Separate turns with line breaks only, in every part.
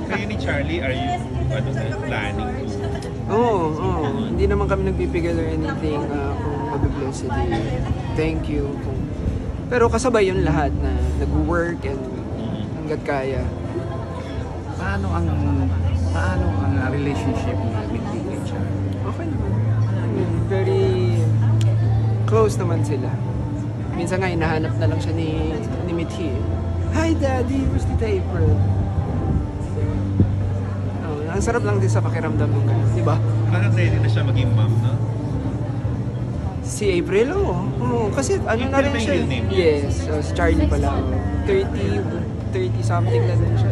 Kayo ni Charlie, are you planning to?
Oo. Hindi naman kami nagbibigay or anything kung mabibless thank you. Pero kasabay yun lahat na nag-work and hanggat kaya.
Paano ang relationship na Mindy kay Charlie?
Okay naman. Very close naman sila. Minsan nga hinahanap na lang siya ni Mithi. Hi Daddy, where's the April? Ang sarap lang din sa pakiramdam ng gano'n, di ba?
Parang ready na siya maging mom, no?
Si April, oo. Kasi ano na rin siya. Yes, si Charlie pala. 30 something na din siya.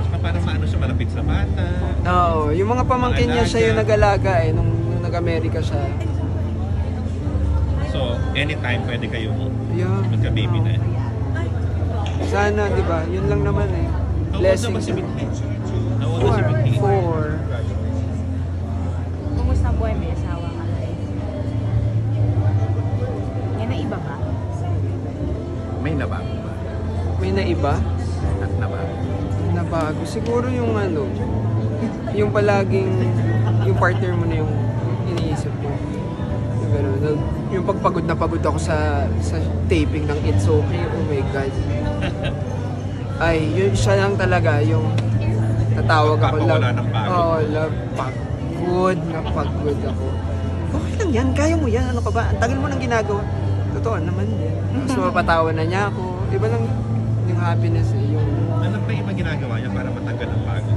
Saka parang maano siya, malapit sa bata.
Oo, yung mga pamangkin niya siya yung nag-alaga nung nag-Amerika siya.
So, anytime pwede kayong
Oh.
magka-baby na.
Sana, di ba? Yun lang naman eh.
Blessing. How old na ba si Mindy? How old na si Mindy?
4.
Kumusta ang buhay? May asawa ka na eh. Yan na iba ba?
May nabago ba?
May naiba?
At nabago?
Nabago. Siguro yung yung palaging, yung partner mo na yung iniisip mo. Yung gano'n. Yung pagpagod na pagod ako sa taping ng It's Okay, oh my God. Ay, yun siya lang talaga yung natawag ako.
Pagpapawala ng pagod.
Pagod ako. Okay lang yan, kaya mo yan, ano ka ba? Ang tagal mo nang ginagawa. Totoo naman din. Tapos mapatawa na niya ako. Iba lang yung happiness eh. Yung
Ano pa yung ginagawa niya para matanggal ang pagod?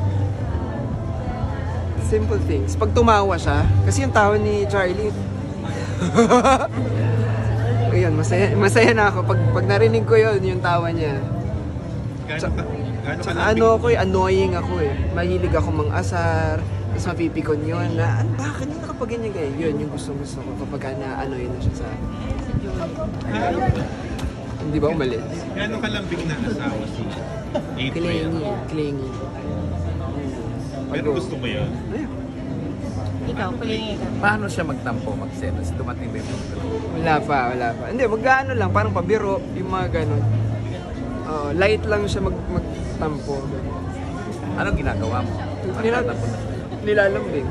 simple things. Pag tumawa siya, kasi yung tawa ni Charlie, ayun, masaya na ako. Pag narinig ko yun, yung tawa niya. Ano ako annoying ako eh. Mahilig ako mang-asar, tapos mapipikon yun na, bakit na kapag ganyan kayo? Yun yung gusto ko kapag na-annoy na siya sa hindi ba umalis?
Gano'ng kalambing na asawa si April?
Clingy.
Pero gusto mo yun?
Ayun.
Ikaw, kulingi ka.
Paano siya magtampo, magselos? Dumating ba yung punto?
Wala pa. Hindi, mag-ano lang, parang pabiro, yung mga ganun. Light lang siya magtampo.
Anong ginagawa mo? Magtatampo na siya.
Nilalambing.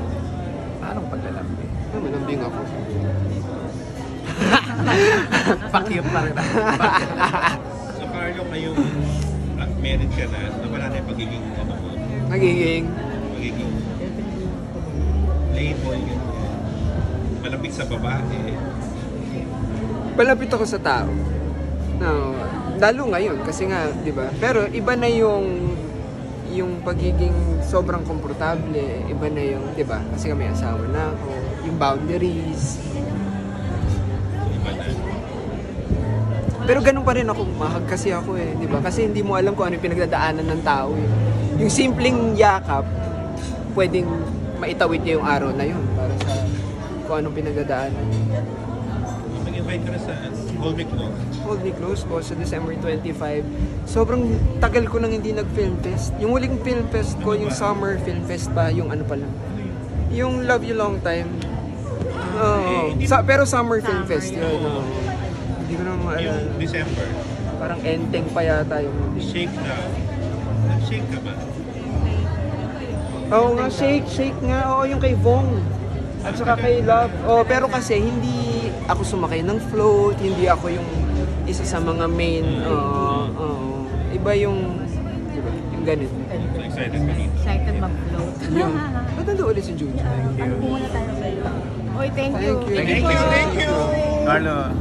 Paano paglalambing?
Malambing ako.
Pakyut pa rin ako.
So Carlo, ngayong married ka na, wala na yung pagiging
Nagiging
playboy, ganyan. Malapit sa babae.
Palapit ako sa tao. No, lalo ngayon kasi nga, 'di ba? Pero iba na yung pagiging sobrang komportable, iba na yung, 'di ba? Kasi may asawa na ako, yung boundaries.
Iba na.
Pero ganun pa rin ako, mahag kasi ako eh, 'di ba? Kasi hindi mo alam kung ano yung pinagdadaanan ng tao eh. Yung simpleng yakap, pwedeng maitawid niya yung araw na yun para sa kung anong pinagdadaanan.
Mag-invite ka na sa Hold Me Close.
Hold Me Close po sa December 25. Sobrang tagal ko nang hindi nag-film fest. Yung huling film fest ko, yung summer film fest pa, yung ano pa lang. Yung Love You Long Time. Pero summer film fest yun. Hindi ko naman maalala.
Yung December.
Parang ending pa yata yung
Shake Down. Nag-shake ka ba?
Oo nga, shake nga. Oo, yung kay Vong. At saka kay Love. Pero kasi hindi ako sumakay ng float, hindi ako yung isa sa mga main. Iba yung, diba, yung ganito.
So excited ka dito.
Excited mag-float.
Yung, ba't nandun ulit si Juju?
Ano muna tayo sa'yo? Oy, thank you.
Thank you.
Carlo.